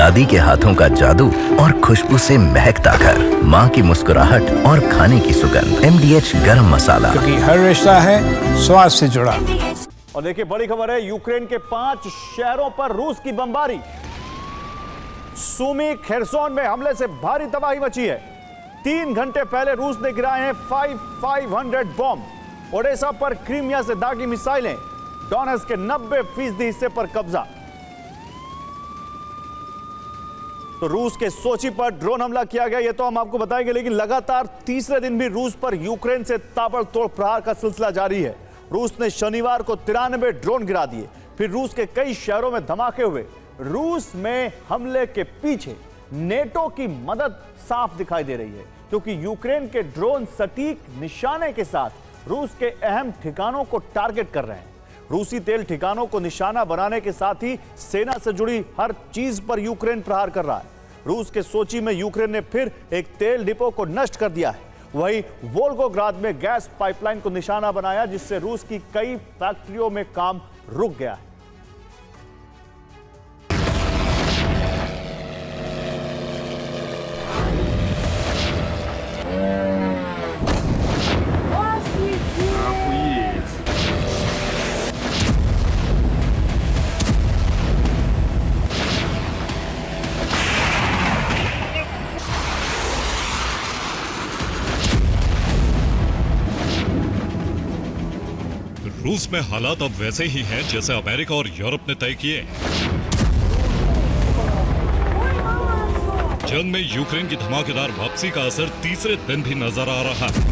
दादी के हाथों का जादू और खुशबू से महकता घर, माँ की मुस्कुराहट और खाने की सुगंध। MDH गरम मसाला, क्योंकि हर रिश्ता है स्वाद से जुड़ा। और देखिए बड़ी खबर है, यूक्रेन के 5 शहरों पर रूस की बमबारी। सूमी खेरसोन में हमले से भारी तबाही मची है। 3 घंटे पहले रूस ने गिराए हैं 500 बॉम्ब। ओडेसा पर क्रीमिया से दागी मिसाइलें। डोनेट्स्क के 90% हिस्से पर कब्जा। तो रूस के सोची पर ड्रोन हमला किया गया, यह तो हम आपको बताएंगे, लेकिन लगातार तीसरे दिन भी रूस पर यूक्रेन से ताबड़तोड़ प्रहार का सिलसिला जारी है। रूस ने शनिवार को 93 ड्रोन गिरा दिए। फिर रूस के कई शहरों में धमाके हुए। रूस में हमले के पीछे नेटो की मदद साफ दिखाई दे रही है, क्योंकि यूक्रेन के ड्रोन सटीक निशाने के साथ रूस के अहम ठिकानों को टारगेट कर रहे हैं। रूसी तेल ठिकानों को निशाना बनाने के साथ ही सेना से जुड़ी हर चीज पर यूक्रेन प्रहार कर रहा है। रूस के सोची में यूक्रेन ने फिर एक तेल डिपो को नष्ट कर दिया है। वहीं वोल्गोग्राद में गैस पाइपलाइन को निशाना बनाया, जिससे रूस की कई फैक्ट्रियों में काम रुक गया है। रूस में हालात अब वैसे ही हैं जैसे अमेरिका और यूरोप ने तय किए। जंग में यूक्रेन की धमाकेदार वापसी का असर तीसरे दिन भी नजर आ रहा है।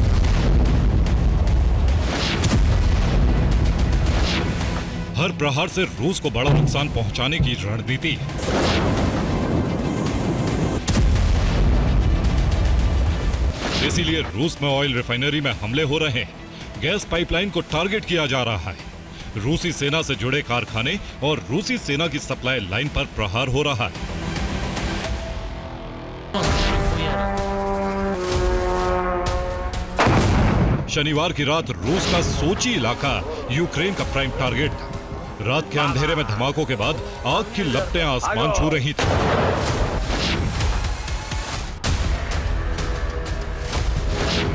हर प्रहार से रूस को बड़ा नुकसान पहुंचाने की रणनीति है। इसीलिए रूस में ऑयल रिफाइनरी में हमले हो रहे हैं। गैस पाइपलाइन को टारगेट किया जा रहा है। रूसी सेना से जुड़े कारखाने और रूसी सेना की सप्लाई लाइन पर प्रहार हो रहा है। शनिवार की रात रूस का सोची इलाका यूक्रेन का प्राइम टारगेट था। रात के अंधेरे में धमाकों के बाद आग की लपटें आसमान छू रही थी।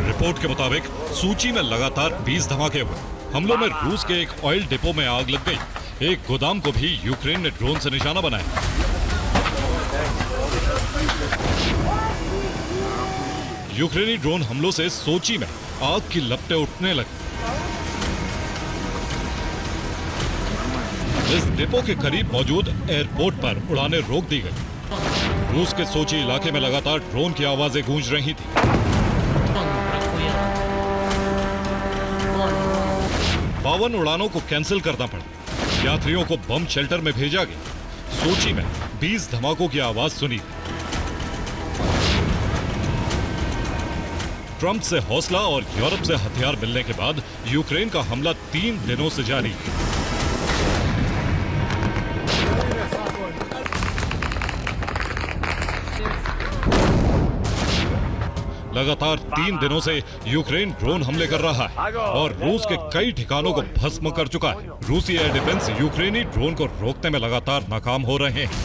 रिपोर्ट के मुताबिक सूची में लगातार 20 धमाके हुए। हमलों में रूस के एक ऑयल डिपो में आग लग गई। एक गोदाम को भी यूक्रेन ने ड्रोन से निशाना बनाया। यूक्रेनी ड्रोन हमलों से सोची में आग की लपटें उठने लगी। इस डिपो के करीब मौजूद एयरपोर्ट पर उड़ानें रोक दी गई। रूस के सोची इलाके में लगातार ड्रोन की आवाजें गूंज रही थी। बावन उड़ानों को कैंसिल करना पड़ा। यात्रियों को बम शेल्टर में भेजा गया। सोची में 20 धमाकों की आवाज सुनी। ट्रंप से हौसला और यूरोप से हथियार मिलने के बाद यूक्रेन का हमला 3 दिनों से जारी है। लगातार 3 दिनों से यूक्रेन ड्रोन हमले कर रहा है और रूस के कई ठिकानों को भस्म कर चुका है। रूसी एयर डिफेंस यूक्रेनी ड्रोन को रोकने में लगातार नाकाम हो रहे हैं।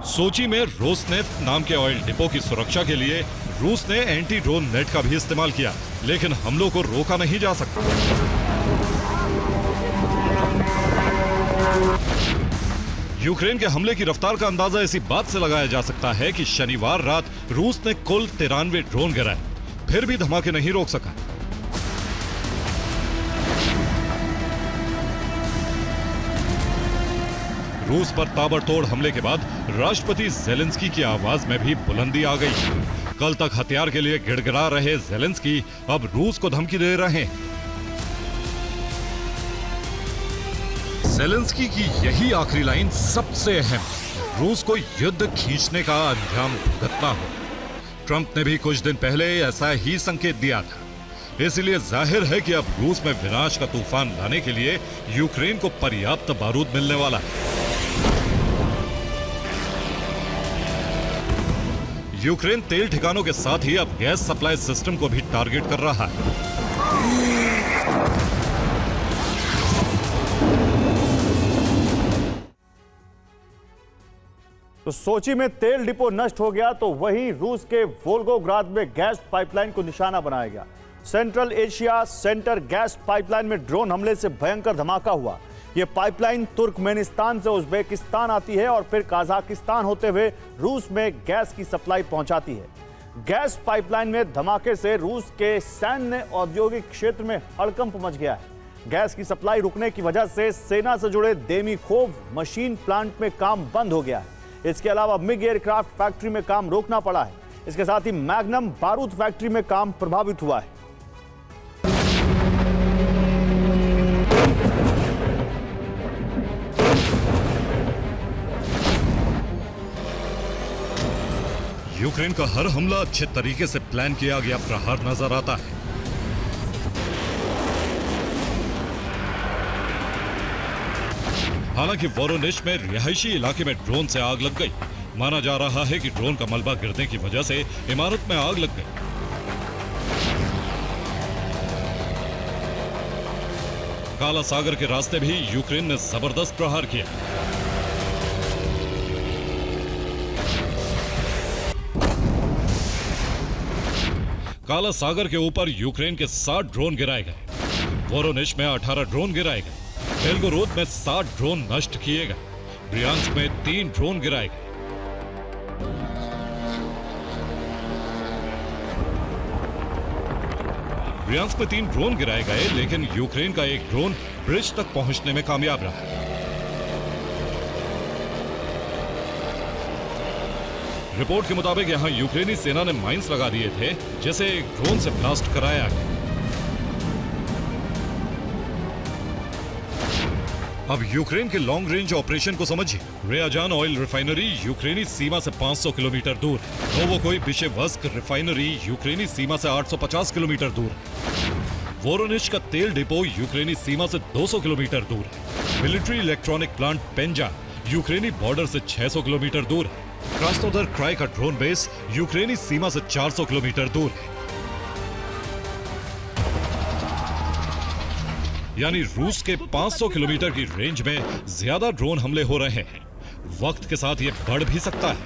सोची में रोसनेफ्ट नाम के ऑयल डिपो की सुरक्षा के लिए रूस ने एंटी ड्रोन नेट का भी इस्तेमाल किया, लेकिन हमलों को रोका नहीं जा सकता। यूक्रेन के हमले की रफ्तार का अंदाजा इसी बात से लगाया जा सकता है कि शनिवार रात रूस ने कुल 93 ड्रोन गिराए, फिर भी धमाके नहीं रोक सका। रूस पर ताबड़तोड़ हमले के बाद राष्ट्रपति ज़ेलेंस्की की आवाज में भी बुलंदी आ गई। कल तक हथियार के लिए गिड़गिड़ा रहे ज़ेलेंस्की अब रूस को धमकी दे रहे हैं। ज़ेलेंस्की की यही आखिरी लाइन सबसे अहम, रूस को युद्ध खींचने का अंजाम भुगतना हो। ट्रंप ने भी कुछ दिन पहले ऐसा ही संकेत दिया था। इसलिए जाहिर है कि अब रूस में विनाश का तूफान लाने के लिए यूक्रेन को पर्याप्त बारूद मिलने वाला है। यूक्रेन तेल ठिकानों के साथ ही अब गैस सप्लाई सिस्टम को भी टारगेट कर रहा है। तो सोची में तेल डिपो नष्ट हो गया तो वहीं रूस के वोल्गोग्राद में गैस पाइपलाइन को निशाना बनाया गया। Central Asia centre gas pipeline में ड्रोन हमले से भयंकर धमाका हुआ। यह पाइपलाइन तुर्कमेनिस्तान से उज्बेकिस्तान आती है और फिर कजाकिस्तान होते हुए रूस में गैस की सप्लाई पहुंचाती है। गैस पाइपलाइन में धमाके से रूस के सैन्य औद्योगिक क्षेत्र में हड़कंप मच गया है। गैस की सप्लाई रुकने की वजह से सेना से जुड़े देमीखोव मशीन प्लांट में काम बंद हो गया है। इसके अलावा मिग एयरक्राफ्ट फैक्ट्री में काम रोकना पड़ा है। इसके साथ ही मैग्नम बारूद फैक्ट्री में काम प्रभावित हुआ है। यूक्रेन का हर हमला अच्छे तरीके से प्लान किया गया प्रहार नजर आता है। हालांकि वोरोनिच में रिहायशी इलाके में ड्रोन से आग लग गई। माना जा रहा है कि ड्रोन का मलबा गिरने की वजह से इमारत में आग लग गई। काला सागर के रास्ते भी यूक्रेन ने जबरदस्त प्रहार किया। काला सागर के ऊपर यूक्रेन के 60 ड्रोन गिराए गए। वोरोनिच में 18 ड्रोन गिराए गए। बेलगोरोद में 60 ड्रोन नष्ट किए गए। ब्रियांस्क में 3 ड्रोन गिराए गए। ब्रियांस्क में 3 ड्रोन गिराए गए, लेकिन यूक्रेन का एक ड्रोन ब्रिज तक पहुंचने में कामयाब रहा। रिपोर्ट के मुताबिक यहां यूक्रेनी सेना ने माइंस लगा दिए थे, जिसे एक ड्रोन से ब्लास्ट कराया गया। अब यूक्रेन के लॉन्ग रेंज ऑपरेशन को समझिए। रेयाजान ऑयल रिफाइनरी यूक्रेनी सीमा से 500 किलोमीटर दूर है। नोवोकोई बिशेवस्क रिफाइनरी यूक्रेनी सीमा से 850 किलोमीटर दूर है। वोरोनिच का तेल डिपो यूक्रेनी सीमा से 200 किलोमीटर दूर है। मिलिट्री इलेक्ट्रॉनिक प्लांट पेंजा यूक्रेनी बॉर्डर से 600 किलोमीटर दूर है। क्रास्नोदर क्राई का ड्रोन बेस यूक्रेनी सीमा से 400 किलोमीटर दूर है। यानी रूस के 500 किलोमीटर की रेंज में ज्यादा ड्रोन हमले हो रहे हैं। वक्त के साथ यह बढ़ भी सकता है,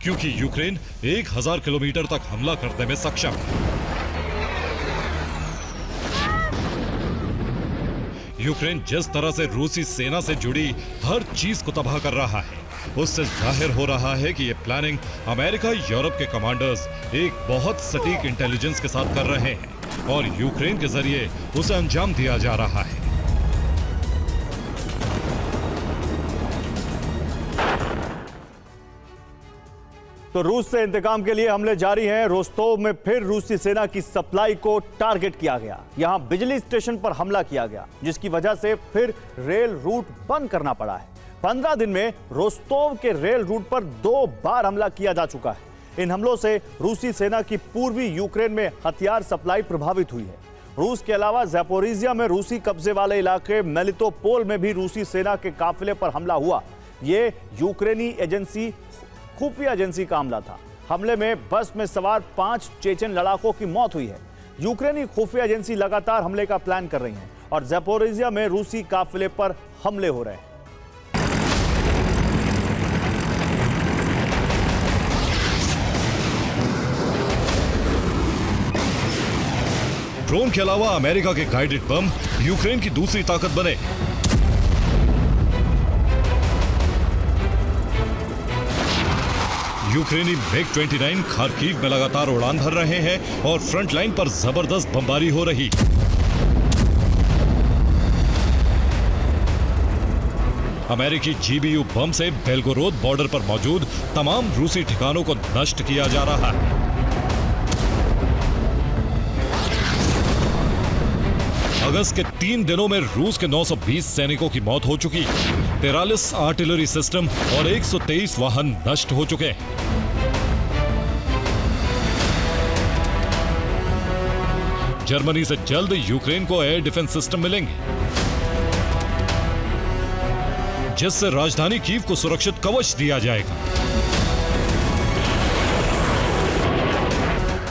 क्योंकि यूक्रेन 1000 किलोमीटर तक हमला करने में सक्षम है। यूक्रेन जिस तरह से रूसी सेना से जुड़ी हर चीज को तबाह कर रहा है, उससे जाहिर हो रहा है कि यह प्लानिंग अमेरिका यूरोप के कमांडर्स एक बहुत सटीक इंटेलिजेंस के साथ कर रहे हैं और यूक्रेन के जरिए उसे अंजाम दिया जा रहा है। तो रूस से इंतकाम के लिए हमले जारी हैं। रोस्तोव में फिर रूसी सेना की सप्लाई को टारगेट किया गया। यहां बिजली स्टेशन पर हमला किया गया, जिसकी वजह से फिर रेल रूट बंद करना पड़ा है। 15 दिन में रोस्तोव के रेल रूट पर 2 बार हमला किया जा चुका है। इन हमलों से रूसी सेना की पूर्वी यूक्रेन में हथियार सप्लाई प्रभावित हुई है। रूस के अलावा ज़ैपोरिज़िया में रूसी कब्जे वाले इलाके मेलितोपोल में भी रूसी सेना के काफिले पर हमला हुआ। ये यूक्रेनी एजेंसी खुफिया एजेंसी का हमला था। हमले में बस में सवार 5 चेचन लड़ाकों की मौत हुई है। यूक्रेनी खुफिया एजेंसी लगातार हमले का प्लान कर रही है और ज़ैपोरिज़िया में रूसी काफिले पर हमले हो रहे हैं। ड्रोन के अलावा अमेरिका के गाइडेड बम यूक्रेन की दूसरी ताकत बने। यूक्रेनी MiG-29 खार्किव में लगातार उड़ान भर रहे हैं और फ्रंट लाइन पर जबरदस्त बमबारी हो रही। अमेरिकी GBU बम से बेलगोरोद बॉर्डर पर मौजूद तमाम रूसी ठिकानों को नष्ट किया जा रहा है। अगस्त के 3 दिनों में रूस के 920 सैनिकों की मौत हो चुकी, 43 आर्टिलरी सिस्टम और 123 वाहन नष्ट हो चुके हैं। जर्मनी से जल्द यूक्रेन को एयर डिफेंस सिस्टम मिलेंगे, जिससे राजधानी कीव को सुरक्षित कवच दिया जाएगा।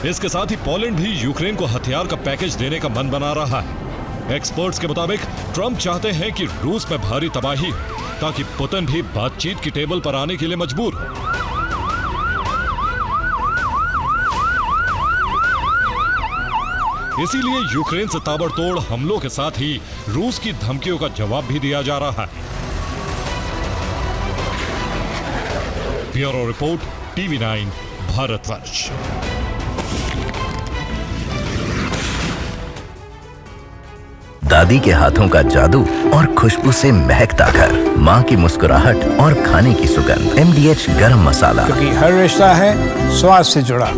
इसके साथ ही पोलैंड भी यूक्रेन को हथियार का पैकेज देने का मन बना रहा है। एक्सपर्ट्स के मुताबिक ट्रंप चाहते हैं कि रूस में भारी तबाही हो, ताकि पुतिन भी बातचीत की टेबल पर आने के लिए मजबूर हो। इसीलिए यूक्रेन से ताबड़तोड़ हमलों के साथ ही रूस की धमकियों का जवाब भी दिया जा रहा है। Bureau report, TV9 Bharatvarsh. दादी के हाथों का जादू और खुशबू से महकता घर, माँ की मुस्कुराहट और खाने की सुगंध। MDH गरम मसाला। क्योंकि हर रिश्ता है स्वाद से जुड़ा।